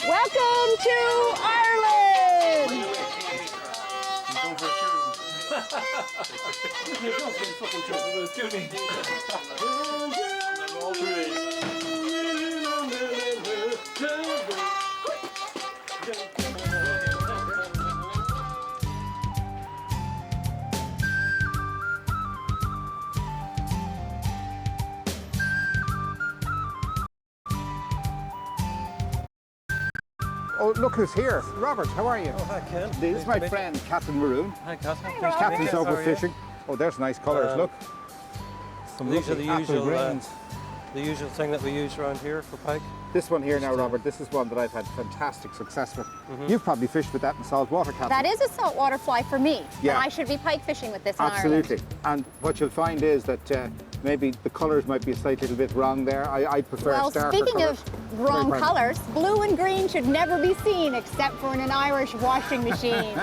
Welcome to Ireland! Oh, look who's here. Robert, how are you? Oh, hi, Ken. This is my friend, Captain Maroon. Hi, Catherine. Captain's over fishing. Oh, there's nice colours, look. These are the usual, greens. the usual thing that we use around here for pike. This one here now, Robert, this is one that I've had fantastic success with. You've probably fished with that in salt water, Captain. That is a saltwater fly for me. Yeah. And I should be pike fishing with this in Absolutely. Ireland. And what you'll find is that maybe the colours might be a slight little bit wrong there. I prefer Well, darker speaking colours. of wrong Very colours, blue and green should never be seen except for in an Irish washing machine.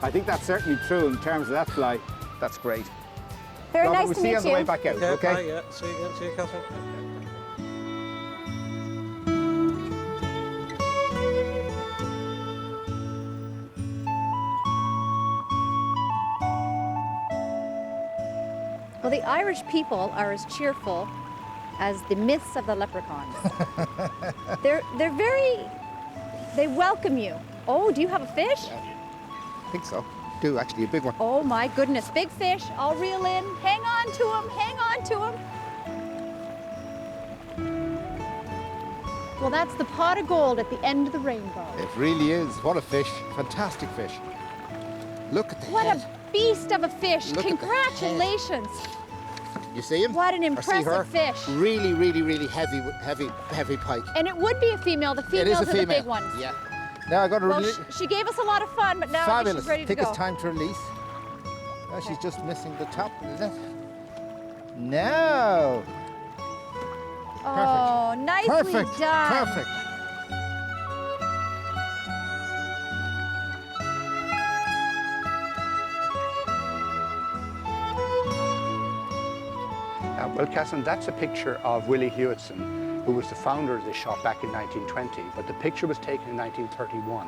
I think that's certainly true in terms of that fly. That's great. Very Robert, nice we'll to see you meet on the way back out, okay? Bye, yeah. See you again. See you, Catherine. Well, the Irish people are as cheerful as the myths of the leprechauns. they're they welcome you. Oh, do you have a fish? I think so. Do actually, a big one. Oh my goodness, big fish. I'll reel in. Hang on to him, hang on to him. Well, that's the pot of gold at the end of the rainbow. It really is. What a fish. Fantastic fish. Look at the What head. a beast of a fish. Look at the Congratulations. You see him? What an Or see her? impressive fish. Really, really, really heavy pike. And it would be a female. The It is females a are female. the big ones. Yeah. Now I got to Well, release. she gave us a lot of fun, but now I guess Fabulous. she's ready I to think go. it's time to release. Now she's just missing the top, isn't it? No. Oh, nicely Perfect. done. Perfect. Well, Casson, that's a picture of Willie Hewitson, who was the founder of this shop back in 1920, but the picture was taken in 1931.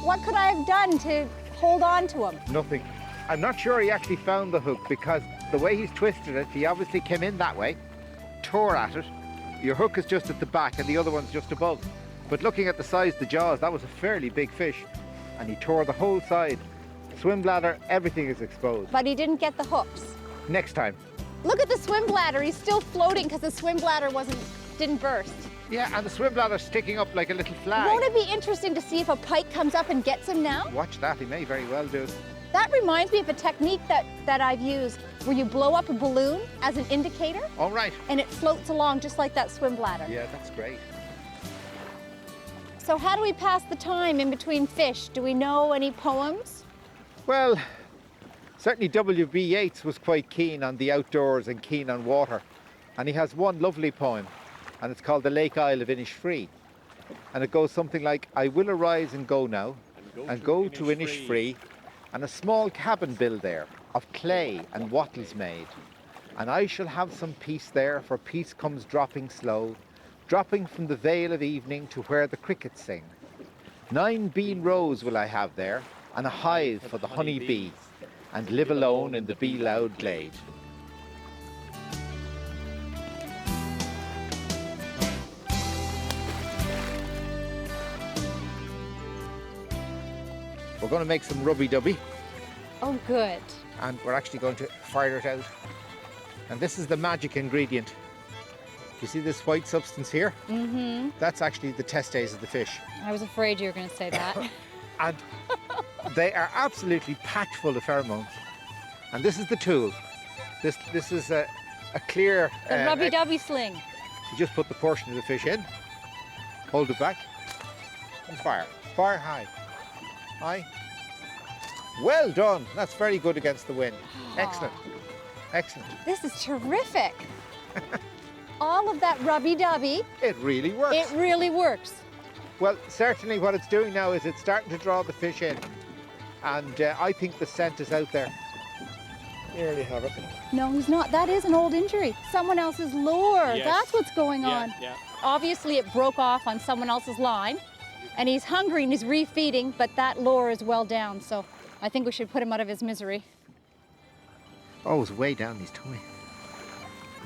What could I have done to hold on to him? Nothing. I'm not sure he actually found the hook because the way he's twisted it, he obviously came in that way, tore at it. Your hook is just at the back and the other one's just above. But looking at the size of the jaws, that was a fairly big fish. And he tore the whole side. Swim bladder, everything is exposed. But he didn't get the hooks. Next time. Look at the swim bladder. He's still floating because the swim bladder didn't burst. Yeah, and the swim bladder's sticking up like a little flag. Won't it be interesting to see if a pike comes up and gets him now? Watch that, he may very well do. That reminds me of a technique that I've used where you blow up a balloon as an indicator All right. and it floats along just like that swim bladder. Yeah, that's great. So how do we pass the time in between fish? Do we know any poems? Well, certainly W.B. Yeats was quite keen on the outdoors and keen on water. And he has one lovely poem, and it's called The Lake Isle of Innisfree. And it goes something like, I will arise and go now, and go to Innisfree, and a small cabin build there, of clay and wattles made. And I shall have some peace there, for peace comes dropping slow, dropping from the vale of evening to where the crickets sing. 9 bean rows will I have there, and a hive for the honey bee, and live alone in the bee-loud glade. We're going to make some rubby-dubby, Oh, good. and we're actually going to fire it out. And this is the magic ingredient. You see this white substance here? Mm-hmm. That's actually the testes of the fish. I was afraid you were going to say that. And they are absolutely packed full of pheromones. And this is the tool. This is a clear... The rubby-dubby sling. You just put the portion of the fish in, hold it back, and fire. Fire high. High. Well done. That's very good against the wind. Excellent. Excellent. This is terrific. All of that rubby-dubby, It really works. it really works. Well, certainly what it's doing now is it's starting to draw the fish in. And I think the scent is out there. Here you have it. No, he's not. That is an old injury. Someone else's lure. Yes. That's what's going on. Yeah. Obviously, it broke off on someone else's line, and he's hungry and he's refeeding, but that lure is well down, so I think we should put him out of his misery. Oh, it's way down his tummy.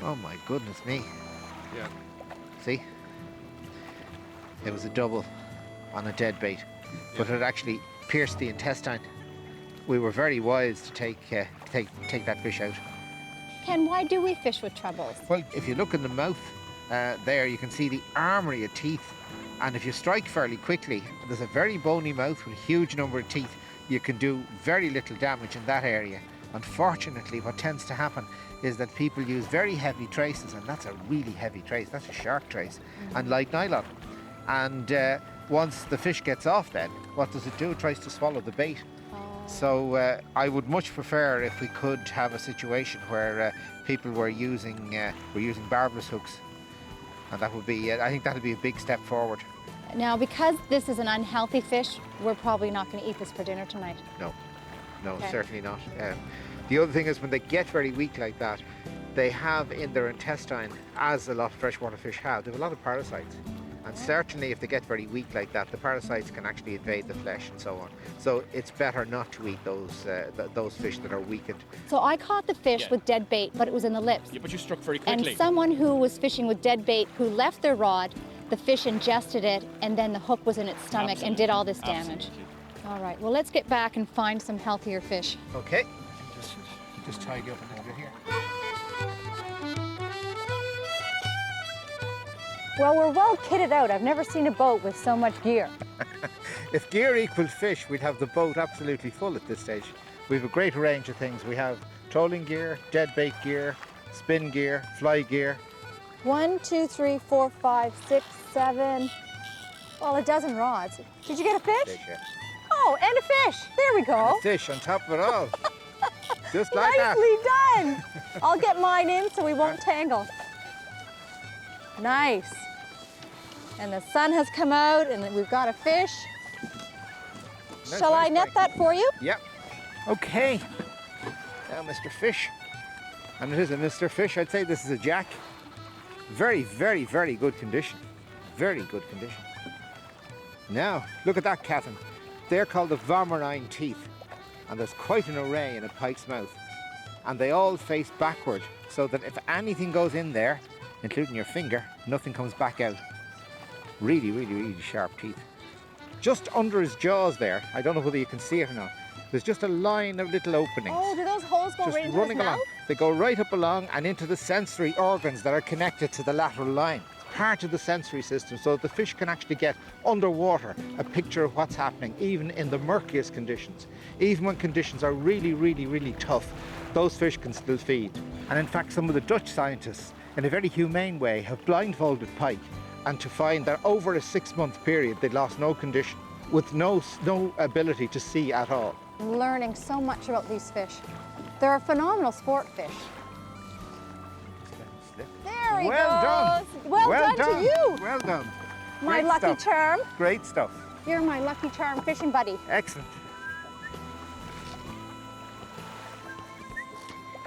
Oh my goodness me. Yeah. See? It was a double on a dead bait, but it actually pierced the intestine. We were very wise to take that fish out. Ken, why do we fish with trebles? Well, if you look in the mouth there, you can see the armory of teeth. And if you strike fairly quickly, there's a very bony mouth with a huge number of teeth. You can do very little damage in that area. Unfortunately, what tends to happen is that people use very heavy traces, and that's a really heavy trace. That's a shark trace, and light nylon. And once the fish gets off then, what does it do? It tries to swallow the bait. So I would much prefer if we could have a situation where people were using barbless hooks, and that would be, I think that would be a big step forward. Now, because this is an unhealthy fish, we're probably not going to eat this for dinner tonight. No, Okay. certainly not. The other thing is when they get very weak like that, they have in their intestine, as a lot of freshwater fish have, they have a lot of parasites. And certainly if they get very weak like that, the parasites can actually invade the flesh and so on. So it's better not to eat those fish that are weakened. So I caught the fish Yeah. with dead bait, but it was in the lips. Yeah, but you struck very And quickly. someone who was fishing with dead bait, who left their rod, the fish ingested it, and then the hook was in its stomach and did all this damage. Absolutely. All right, well, let's get back and find some healthier fish. Okay, just tidy up a little bit here. Well, we're well kitted out. I've never seen a boat with so much gear. If gear equals fish, we'd have the boat absolutely full at this stage. We have a great range of things. We have trolling gear, dead bait gear, spin gear, fly gear. 1, 2, 3, 4, 5, 6, 7. Well, a dozen rods. Did you get a fish? Fish, yeah. Oh, and a fish. There we go. Fish on top of it all. Just like that. Nicely done. I'll get mine in so we won't tangle. Nice. And the sun has come out and we've got a fish. That's Shall I nice, net Mike. that for you? Yep. Okay. Now, Mr. Fish. And it is a Mr. Fish. I'd say this is a jack. Very, very, very good condition. Very good condition. Now, look at that, Catherine. They're called the vomerine teeth. And there's quite an array in a pike's mouth. And they all face backward, so that if anything goes in there, including your finger, nothing comes back out. Really, really, really sharp teeth. Just under his jaws there, I don't know whether you can see it or not, there's just a line of little openings. Oh, do those holes go Just right into running his along. mouth? They go right up along and into the sensory organs that are connected to the lateral line. It's part of the sensory system, so the fish can actually get underwater a picture of what's happening, even in the murkiest conditions. Even when conditions are really, really, really tough, those fish can still feed. And in fact, some of the Dutch scientists, in a very humane way, have blindfolded pike, and to find that over a 6-month period they lost no condition, with no ability to see at all. I'm learning so much about these fish. They're a phenomenal sport fish. There he Well done. goes. Well done to you. Well done. My Great lucky stuff. charm. Great stuff. You're my lucky charm fishing buddy. Excellent.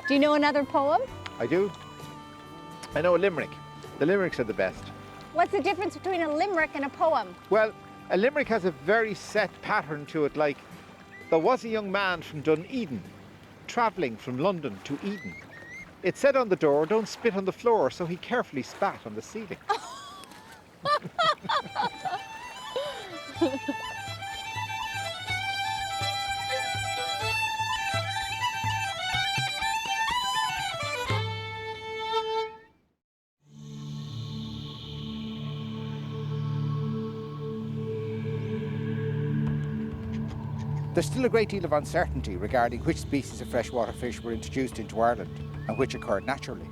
Do you know another poem? I do. I know a limerick. The limericks are the best. What's the difference between a limerick and a poem? Well, a limerick has a very set pattern to it, like, there was a young man from Dunedin, travelling from London to Eden. It said on the door, don't spit on the floor, so he carefully spat on the ceiling. There's still a great deal of uncertainty regarding which species of freshwater fish were introduced into Ireland and which occurred naturally.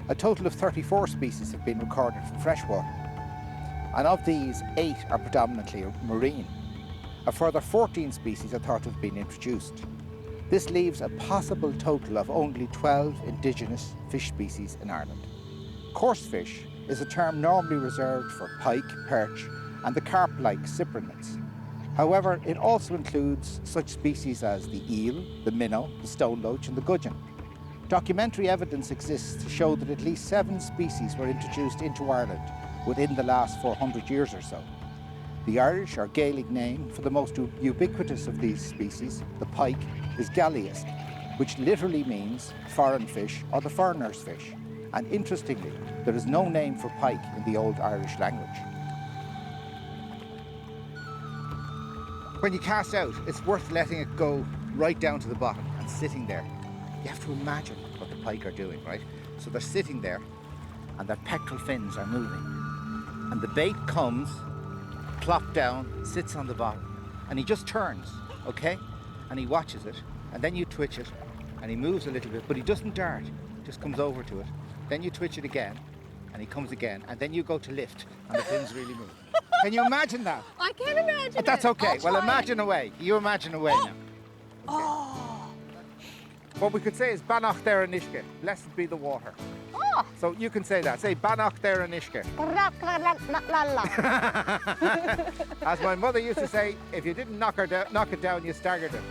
A total of 34 species have been recorded from freshwater, and of these, 8 are predominantly marine. A further 14 species are thought to have been introduced. This leaves a possible total of only 12 indigenous fish species in Ireland. Coarse fish is a term normally reserved for pike, perch, and the carp-like cyprinids. However, it also includes such species as the eel, the minnow, the stone loach, and the gudgeon. Documentary evidence exists to show that at least 7 species were introduced into Ireland within the last 400 years or so. The Irish or Gaelic name for the most ubiquitous of these species, the pike, is galliask, which literally means foreign fish or the foreigner's fish. And interestingly, there is no name for pike in the Old Irish language. When you cast out, it's worth letting it go right down to the bottom and sitting there. You have to imagine what the pike are doing, right? So they're sitting there and their pectoral fins are moving. And the bait comes, plop down, sits on the bottom, and he just turns, okay? And he watches it, and then you twitch it, and he moves a little bit, but he doesn't dart, just comes over to it. Then you twitch it again, and he comes again, and then you go to lift, and the fins really move. Can you imagine that? I can't imagine But that's it. okay. I'll Well, try imagine away. You imagine away now. Oh. What we could say is Banach there Ishke, blessed be the water. Oh. So you can say that. Say Banach there Ishke. As my mother used to say, if you didn't knock it down, you staggered it.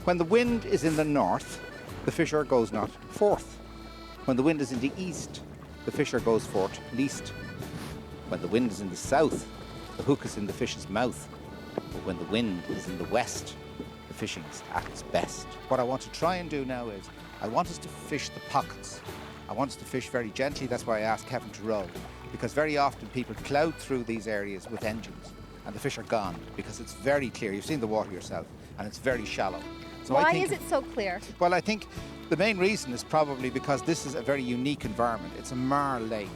When the wind is in the north, the fisher goes not forth. When the wind is in the east, the fisher goes forth least. When the wind is in the south, the hook is in the fish's mouth. But when the wind is in the west, the fishing's at its best. What I want to try and do now is, I want us to fish the pockets. I want us to fish very gently, that's why I asked Kevin to row. Because very often people plough through these areas with engines and the fish are gone because it's very clear. You've seen the water yourself and it's very shallow. So Why I think, is it so clear? well, I think the main reason is probably because this is a very unique environment. It's a marl lake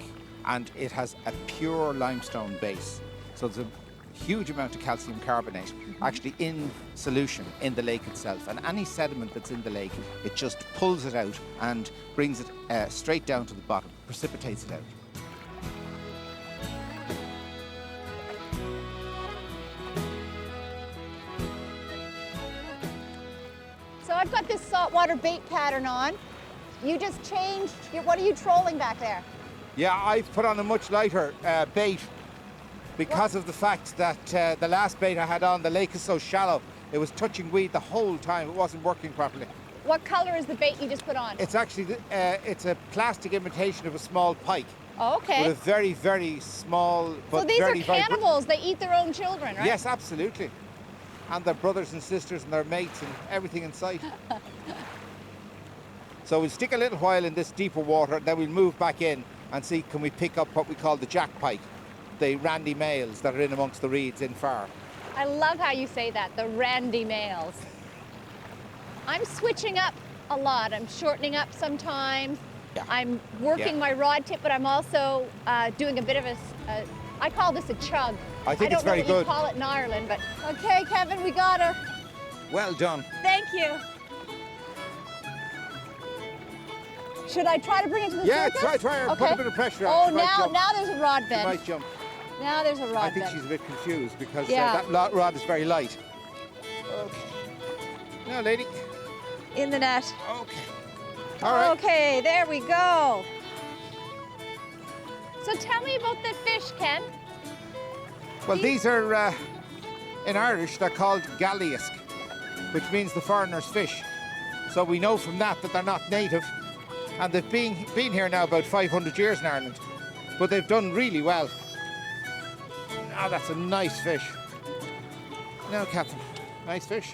and it has a pure limestone base. So there's a huge amount of calcium carbonate actually in solution in the lake itself. And any sediment that's in the lake, it just pulls it out and brings it straight down to the bottom, precipitates it out. So I've got this saltwater bait pattern on. You just changed what are you trolling back there? Yeah, I've put on a much lighter bait because of the fact that the last bait I had on, the lake is so shallow, it was touching weed the whole time. It wasn't working properly. What color is the bait you just put on? It's actually, it's a plastic imitation of a small pike. Oh, okay. With a very, very small, but So these very, are very cannibals. They eat their own children, right? Yes, absolutely. And their brothers and sisters and their mates and everything in sight. So we'll stick a little while in this deeper water, then we'll move back in and see can we pick up what we call the jack pike, the randy males that are in amongst the reeds in far. I love how you say that, the randy males. I'm switching up a lot. I'm shortening up sometimes. Yeah. I'm working Yeah. my rod tip, but I'm also doing a bit of I call this a chug. I think it's very don't know what good. you call it in Ireland, but okay, Kevin, we got her. Well done. Thank you. Should I try to bring it to the Yeah, surface? try her. Okay. Put a bit of pressure on Oh, it. She might now jump. there's a rod She bend. might jump. Now there's a rod I think bend. she's a bit confused because Yeah. that rod is very light. Okay. Now, lady. In the net. Okay. All right. Okay, there we go. So tell me about the fish, Ken. Well, these are, in Irish, they're called galliask, which means the foreigner's fish. So we know from that they're not native. And they've been here now about 500 years in Ireland. But they've done really well. Ah, that's a nice fish. Now, Catherine, nice fish.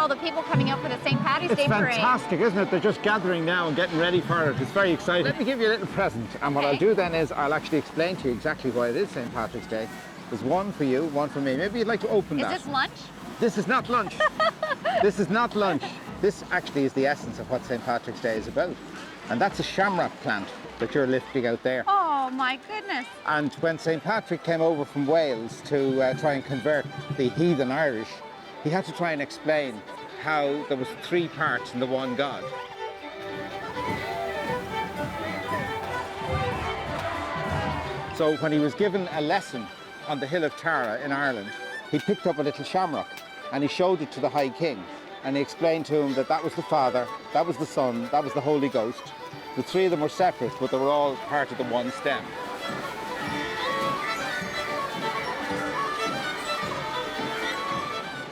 all the people coming out for the St. Patrick's Day parade. Fantastic, isn't it? They're just gathering now and getting ready for it. It's very exciting. Let me give you a little present, and what I'll do then is I'll actually explain to you exactly why it is St. Patrick's Day. There's one for you, one for me. Maybe you'd like to open that. Is this lunch? This is not lunch. This is not lunch. This actually is the essence of what St. Patrick's Day is about. And that's a shamrock plant that you're lifting out there. Oh my goodness. And when St. Patrick came over from Wales to try and convert the heathen Irish, he had to try and explain how there was 3 parts in the one God. So when he was given a lesson on the hill of Tara in Ireland, he picked up a little shamrock and he showed it to the High King, and he explained to him that that was the Father, that was the Son, that was the Holy Ghost. The 3 of them were separate, but they were all part of the one stem.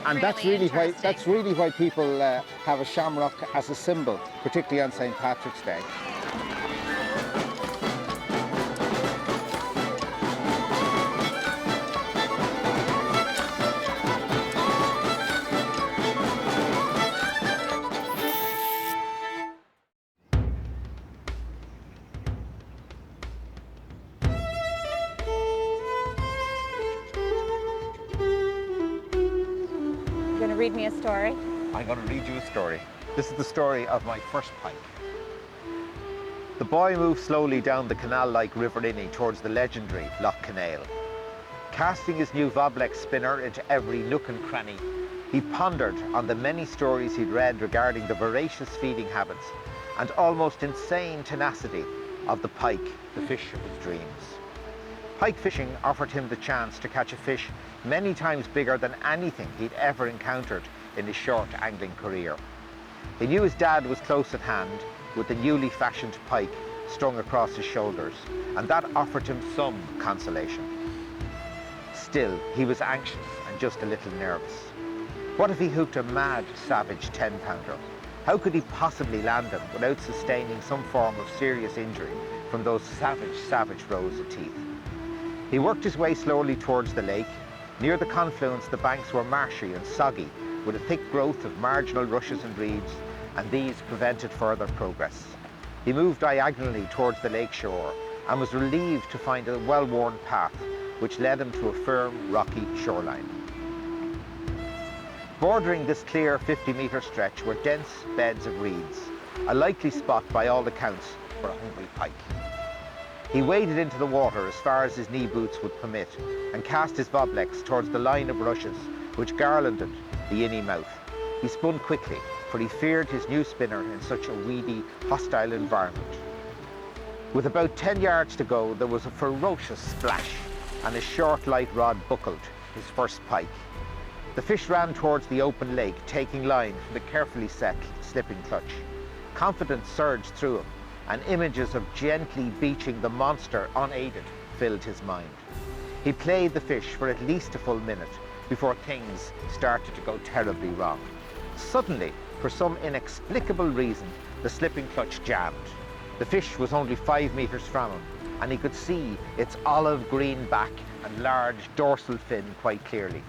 And that's really why people have a shamrock as a symbol, particularly on St. Patrick's Day. You're gonna read me a story? I'm going to read you a story. This is the story of my first pike. The boy moved slowly down the canal-like River Linney towards the legendary Lough Kinnail. Casting his new Voblex spinner into every nook and cranny, he pondered on the many stories he'd read regarding the voracious feeding habits and almost insane tenacity of the pike, the fish of his dreams. Pike fishing offered him the chance to catch a fish many times bigger than anything he'd ever encountered in his short angling career. He knew his dad was close at hand with the newly fashioned pike strung across his shoulders, and that offered him some consolation. Still, he was anxious and just a little nervous. What if he hooked a mad, savage 10-pounder? How could he possibly land him without sustaining some form of serious injury from those savage rows of teeth? He worked his way slowly towards the lake. Near the confluence, the banks were marshy and soggy, with a thick growth of marginal rushes and reeds, and these prevented further progress. He moved diagonally towards the lake shore and was relieved to find a well-worn path which led him to a firm, rocky shoreline. Bordering this clear 50-metre stretch were dense beds of reeds, a likely spot by all accounts for a hungry pike. He waded into the water as far as his knee boots would permit and cast his Voblex towards the line of rushes which garlanded the inny mouth. He spun quickly, for he feared his new spinner in such a weedy, hostile environment. With about 10 yards to go, there was a ferocious splash, and his short, light rod buckled, his first pike. The fish ran towards the open lake, taking line from the carefully set slipping clutch. Confidence surged through him, and images of gently beaching the monster unaided filled his mind. He played the fish for at least a full minute before things started to go terribly wrong. Suddenly, for some inexplicable reason, the slipping clutch jammed. The fish was only 5 meters from him, and he could see its olive green back and large dorsal fin quite clearly.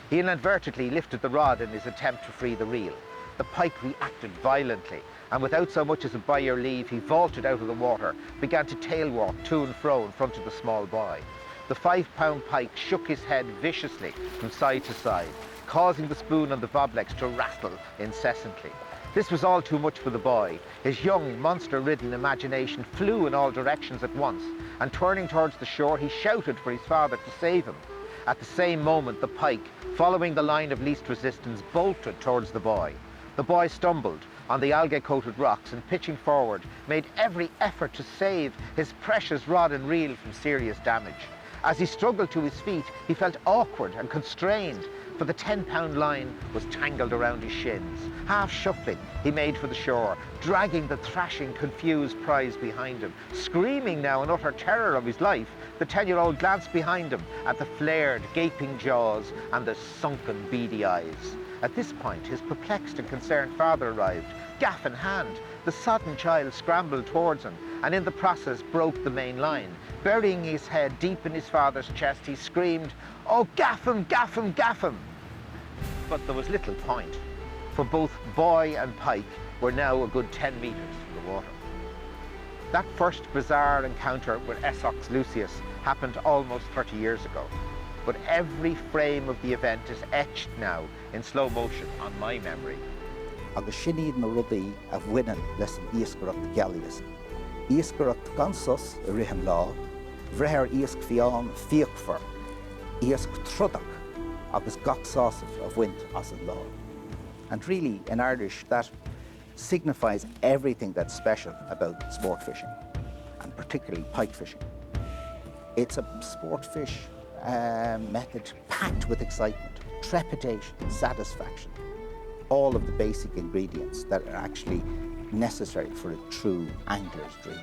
He inadvertently lifted the rod in his attempt to free the reel. The pike reacted violently, and without so much as a by your leave, he vaulted out of the water, began to tail walk to and fro in front of the small boy. The 5-pound pike shook his head viciously from side to side, causing the spoon on the Voblex to rattle incessantly. This was all too much for the boy. His young, monster-ridden imagination flew in all directions at once, and turning towards the shore, he shouted for his father to save him. At the same moment, the pike, following the line of least resistance, bolted towards the boy. The boy stumbled on the algae-coated rocks and, pitching forward, made every effort to save his precious rod and reel from serious damage. As he struggled to his feet, he felt awkward and constrained, for the 10-pound line was tangled around his shins. Half shuffling, he made for the shore, dragging the thrashing, confused prize behind him. Screaming now in utter terror of his life, the 10-year-old glanced behind him at the flared, gaping jaws and the sunken, beady eyes. At this point, his perplexed and concerned father arrived, gaff in hand. The sodden child scrambled towards him, and in the process broke the main line. Burying his head deep in his father's chest, he screamed, "Oh, gaff him, gaff him, gaff him!" But there was little point. for both buoy and pike were now a good 10 metres from the water. That first bizarre encounter with Essox lucius happened almost 30 years ago, but every frame of the event is etched now in slow motion on my memory. Agus sinad na rudaí a bhainean leis an iascaireacht gealaíosa. Iascaireacht gansos a rihan lá, bhreithir iasc fián fiachfar, iasc trudach agus gach sásamh a bhaint as an lá. And really, in Irish, that signifies everything that's special about sport fishing, and particularly pike fishing. It's a sport fish method packed with excitement, trepidation, satisfaction, all of the basic ingredients that are actually necessary for a true angler's dream.